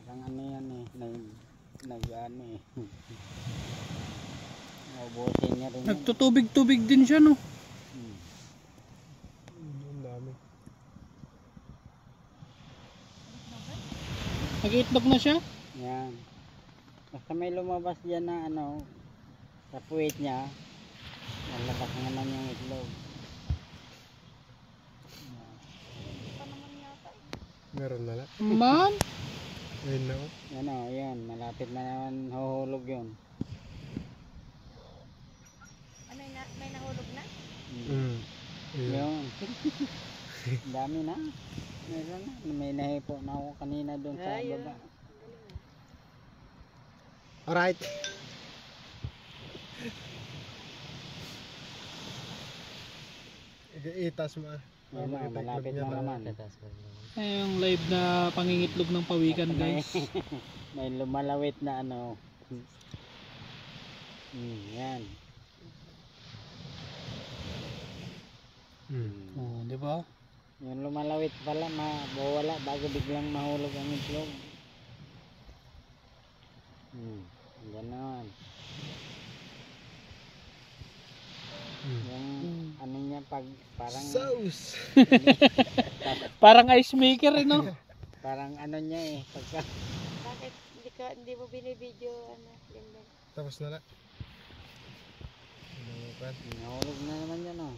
Parang ano yan eh, nag-ano eh. Naubusin niya rin. Nagtutubig-tubig din siya, no? Ang dami. Nag-iitlog na siya? Yan. Basta may lumabas dyan na ano, sa puwit niya, nalabas naman yung itlog. Meron na lang. Man? Ayun na. Yan o, yan. Malapit na naman huhulog yun. May nahulog na? Ayun. Yun. Dami na. Meron na. May nahipo na ako kanina doon sa baba. Alright. Itas mo ah. Yan na, malapit na naman. Ay, yung live na pangingitlog ng pawikan, guys. May lumalawit na ano. Yan. Oh, di ba? Yung lumalawit pala, mawala bago biglang mahulog ang itlog. Ganon. Yung ano niya pag parang Sauce. Parang ice maker, eh, no? parang ano niya eh pagka Bakit hindi mo binibidyo Linda? Tapos na lang. nahulog na naman yan oh.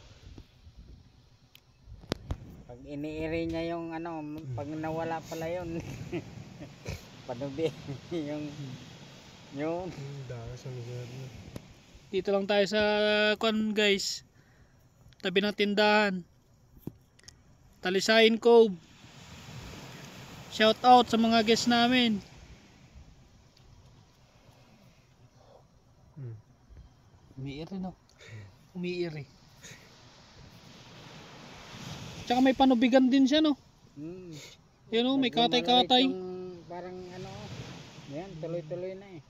Pag iniiri niya yung ano, pag nawala pala yun. Panubi yung Dami sa lugar na. Dito lang tayo sa kwan, guys. Tabi ng tindahan. Talisayin Cove. Shout out sa mga guests namin. Umiiri, no? Umiiri. Tsaka may panubigan din siya, no? Yan, no? May katay-katay. Parang ano, yan, tuloy-tuloy na eh.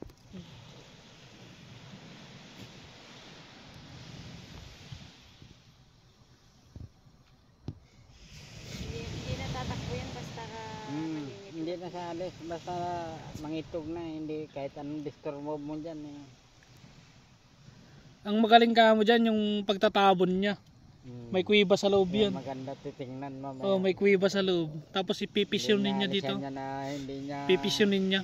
Hindi na tatakbo yan basta mangingitlog. Hindi na sa alis, basta mangitog na, hindi kahit anong disturbo mo dyan eh. Ang magaling ka mo dyan, yung pagtatabon niya. May kuwiba sa loob yan. Maganda titingnan mamaya. Oh, may kuwiba sa loob. Tapos ipipisyonin niya dito. Hindi niya Pipisyonin niya.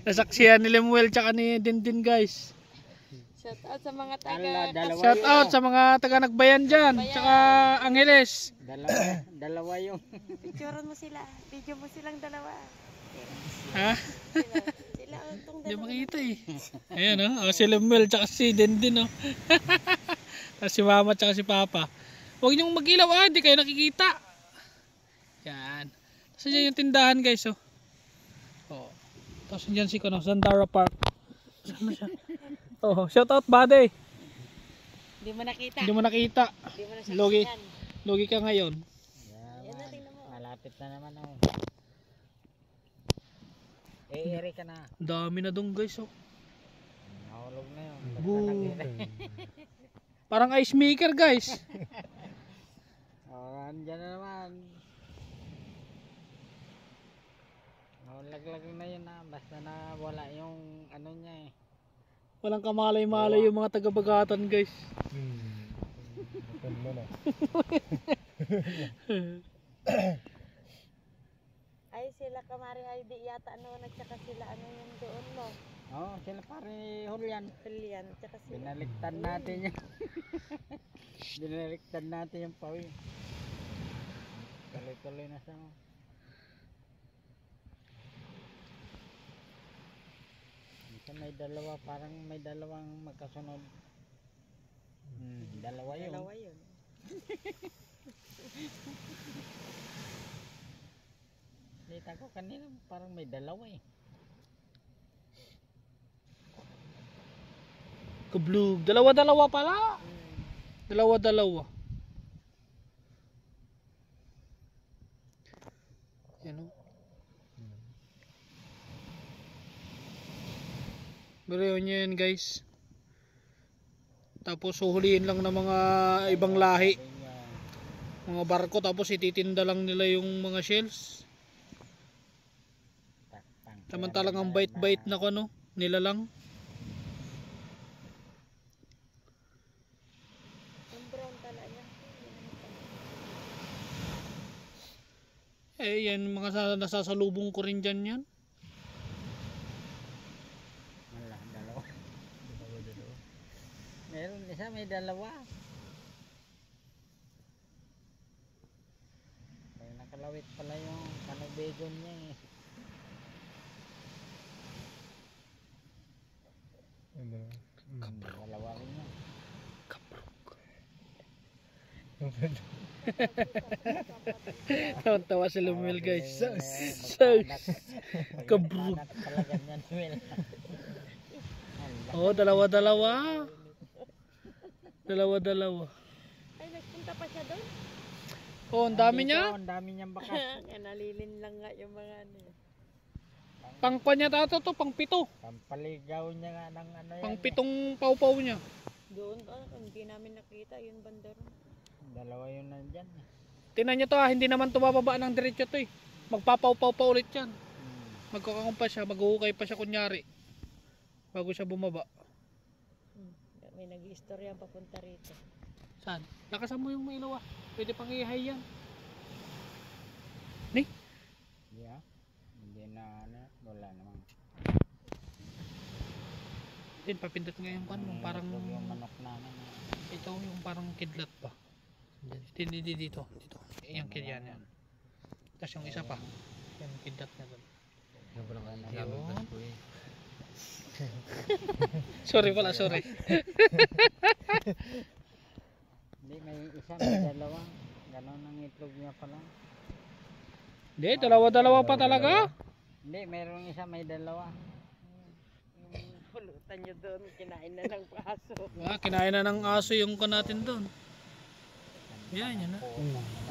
Nasaksihan ni Lemuel tsaka ni Dindin, guys. Shout out sa mga taga Shout out sa mga taga Nagbayan dyan. Tsaka Angeles. Dalawa yung picturean mo sila. Video mo silang dalawa. Ha? Sila itong Hindi dalawa. makita eh. Ayan o. Si Lemuel tsaka si Dindin o. Tapos si Mama tsaka si Papa. Huwag niyong mag-ilaw ah. Hindi kayo nakikita. Yan. Tapos dyan yung tindahan, guys oh. Oh. Tapos dyan si Zandara Park. Saan na siya? Oh, shout out buddy. Hindi mo nakita. Hindi mo nakita. Hindi mo na Logi. saksihan. Logi ka ngayon. Yan na, tingnan mo. malapit na naman oh. Eri ka na. Dami na dong, guys oh. Nahulog na yun. Parang ice maker, guys. Andyan na naman. Laglag na yun na. Basta na wala yung ano niya eh. Walang kamalay-malay yung mga taga-Bagatan, guys. Makan mo na. Ay sila kamari ay di yata noon at saka sila ano yung doon mo. Oo, sila pare Julian. Julian at saka sila. Binaliktad natin yung binaliktad natin yung pawi. Tuloy-tuloy na siya. May dalawa, parang may dalawang magkasunod. Dalawa yun. Dalawa yun. Kita ko kanina parang may dalawa eh. Kablug. Dalawa-dalawa pala. Dalawa-dalawa. Yan o. Bariyo nyo yan, guys. Tapos huhulihin lang ng mga ibang lahi, Sabi niya, mga barko, tapos ititinda lang nila yung mga shells. takpang. Samantalang ang bait-bait na ko ano, nila lang. Yung brown tala yan. Eh yan mga nasasalubong ko rin dyan yan. Wala, dalawa. Meron isa, may dalawa. Kaya nakalawit pala yung kanabegon niya eh. Ano? Dalawa rin yan. Tawa si Lumel guys. Kabrug. Kabrug. Pala ganyan, Mel. Oh, dalawa-dalawa. Dalawa-dalawa. Ay, nagpunta pa siya doon. Oh, ang dami niya. Ang dami niyang bakas. Kaya nalilin lang nga yung mga ano. Pang-pan niya tato to, pang-pito. Pampaligaw niya nga ng ano yan. Pang-pitong pau-pau niya. Doon, hindi namin nakita yung banda ron. Dalawa yun nandyan. Tingnan niyo to ha, hindi naman tumababa ng diretso to eh. Magpapaw-paw pa ulit yan. Magkakang pa siya, maghuhukay pa siya kunyari. Bago siya bumaba. May nag-istorya papunta rito. Saan? Lakasan mo yung may ilaw ah. Pwede pang ihay yan. Yeah. Hindi na ano, wala namang. Din papindot nga yung kan, parang Ito yung manok namin. ito yung parang kidlat pa. Hindi dito. Yung kidlat yan. Tapos yung isa pa. Yung kidlat na doon. Yun. Sorry pala, sorry. Hindi, may isa, may dalawa. Ganon ang itlog niya pala. Hindi, dalawa-dalawa pa talaga. Hindi, mayroong isa, may dalawa. Yung pulutan nyo doon, kinain na ng aso. Ah, kinain na ng aso yung kan natin doon. Yan, yan na.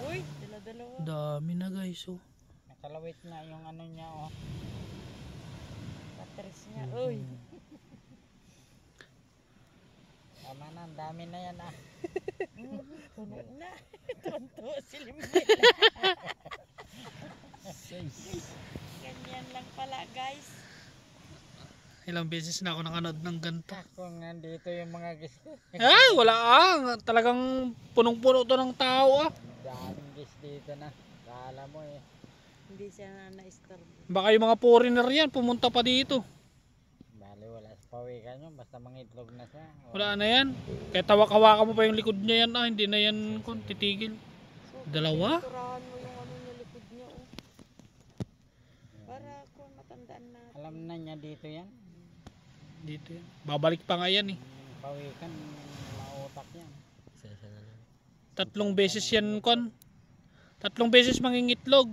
Uy, dala-dalawa. Dami na guys, oh. Nakalawit na yung ano niya, oh. Patris niya. Uy, Tama na, ang dami na yan, ah. puno na. Tonto si Limel. Ganyan lang pala, guys. Ilang beses na ako nakanood ng ganito. Kung nandito yung mga gis. Ay, wala ah. Talagang punong-puno to ng tao ah. Daming gis dito na. Kala mo eh. Hindi siya na-istorbo. Baka yung mga foreigner yan, pumunta pa dito. Bali, wala sa pawikan yun. Basta mangitlog na siya. Wala na yan. Kaya tawak-hawakan mo pa yung likod niya yan ah. Hindi na yan kung titigil. Dalawa? Turahan mo yung ano niya, likod niya, oh. Para kung matandaan na. Alam na niya dito yan. Dito yan. Babalik pa nga yan eh. Pawikan, mautak yan. 3 beses yan kon. 3 beses mangingitlog.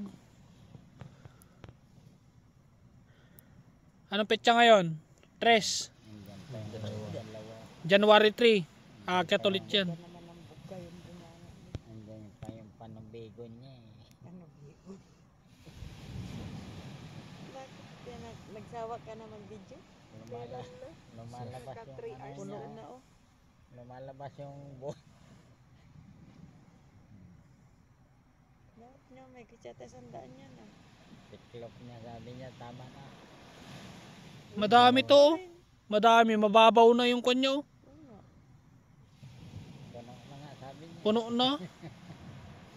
Anong petsa ngayon? 3. Andyan pa yung dalawa. January 3. Aakyat ulit yan. Ito naman ang buka yung bumana. Andyan pa yung panumbegon niya eh. Ano, bigo? Bakit kaya nagsawa ka naman video? Lumalabas, lumalabas Naka yung 3 ano hours niya. na na, oh. Lumalabas yung buhay. No, may kutsata sandaan yan, ah. Tiklop niya, sabi niya, tama na. Madami to oh. Madami. Mababaw na yung kanya oh. Oo nga. Puno na nga, sabi niya. Puno na.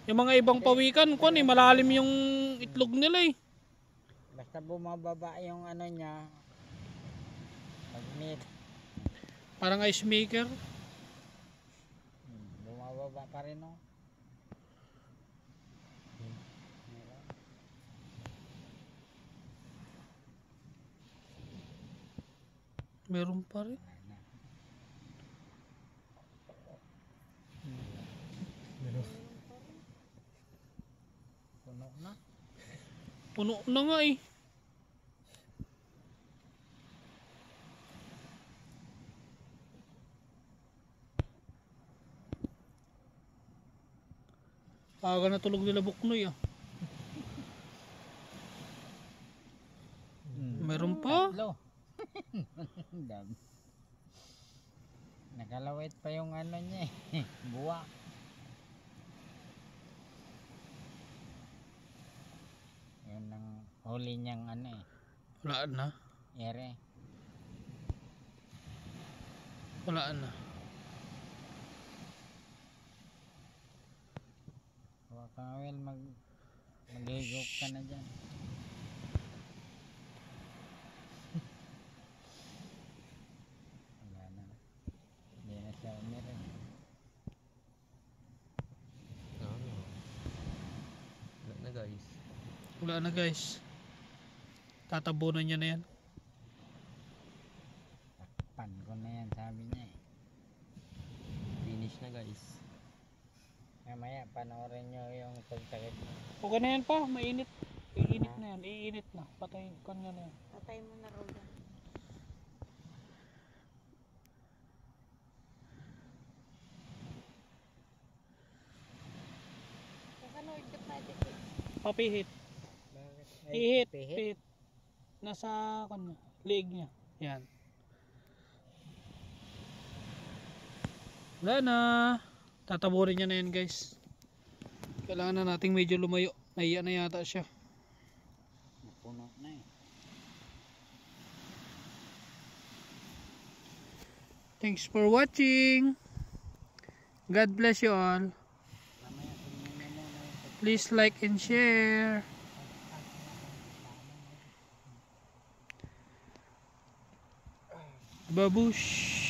Yung mga ibang pawikan, kung malalim yung itlog nila eh. Basta bumababa yung ano niya, magnet. Parang ice maker. Bumababa pa rin oh. Meron pa rin. Puno na. Puno na nga eh. Aga na tulog nila Buknoy ah. Meron pa. Tatlo. Dami. Nagalawit pa yung ano niya eh. Buwak. Yun ang huli niyang ano eh. Wala na. Ere. Wala na. Huwag kang Will, maghigop ka na dyan. Wala na. Hindi na siya umirin. Wala na guys. Wala na guys. Tatabunan niya na yan. Takpan ko na yan, sabi niya eh. Finish na guys. Mamaya panoorin nyo yung pagtakip mo. Okay na yan pa. Mainit. Iinit na yan. Iinit na. Patay ko na yan. Tatay mo na Rodan. Ano ikot natin eh. Papihit. Bakit? Ihit. Pihit? Pihit. Nasa kanya. Liig niya. Yan. Wala na. Tataburin niya na yan guys. Kailangan na nating medyo lumayo. Nahiya na yata siya. Napuno na eh. Thanks for watching. God bless you all. Mamaya tingnan mo muna yung pag- Please like and share. Babush.